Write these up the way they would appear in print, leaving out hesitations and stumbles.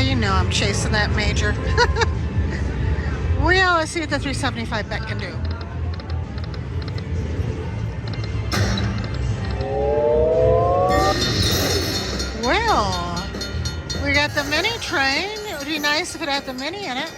you know I'm chasing that major. We always see what the 375 bet can do. Well, we got the mini train. It would be nice if it had the mini in it.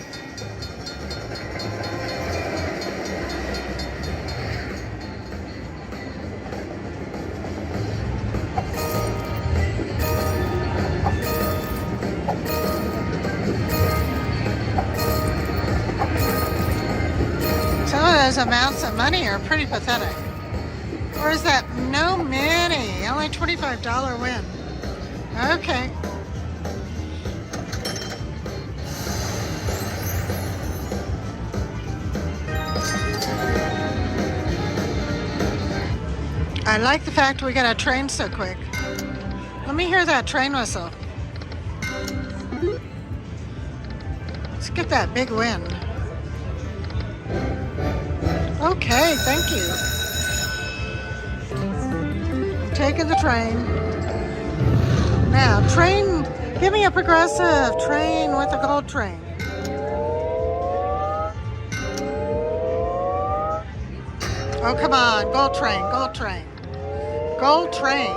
Some of those amounts of money are pretty pathetic. Or is that no mini? Only $25 win. Okay. I like the fact we got a train so quick. Let me hear that train whistle. Let's get that big win. Okay, thank you. Taking the train. Now, train, give me a progressive train with a gold train. Oh, come on, gold train, gold train. Gold train.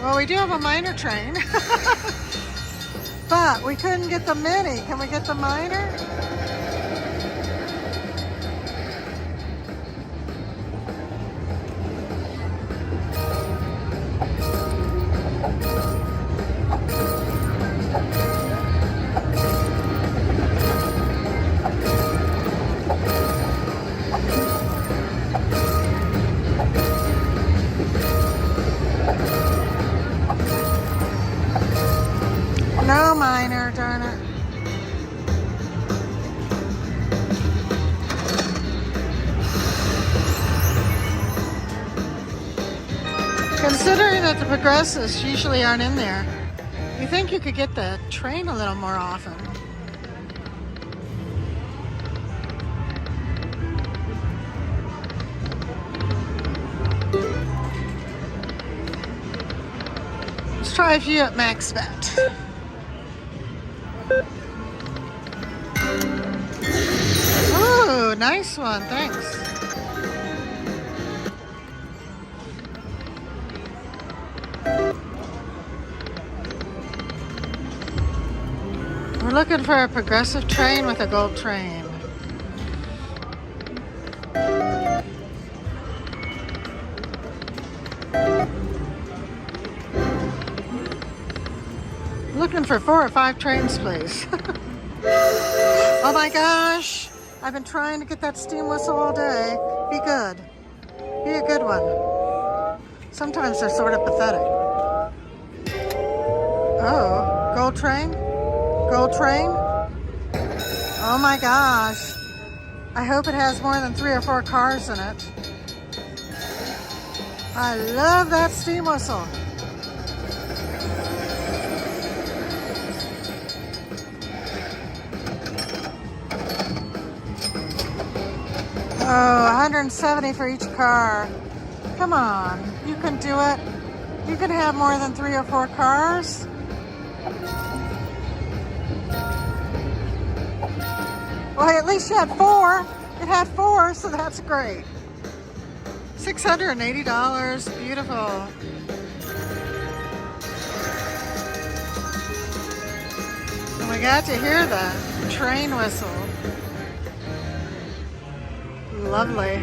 Well, we do have a minor train. But we couldn't get the mini. Can we get the minor? No minor, darn it. Considering that the progressives usually aren't in there, you think you could get the train a little more often. Let's try a few at max bet. Ooh, nice one, thanks. We're looking for a progressive train with a gold train. Looking for 4 or 5 trains, please. Oh my gosh, I've been trying to get that steam whistle all day. Be good. Be a good one. Sometimes they're sort of pathetic. Oh, gold train? Gold train? Oh my gosh. I hope it has more than 3 or 4 cars in it. I love that steam whistle. Oh, 170 for each car. Come on, you can do it. You can have more than 3 or 4 cars. Well, at least you had 4. It had 4, so that's great. $680, beautiful. And we got to hear the train whistle. Lovely.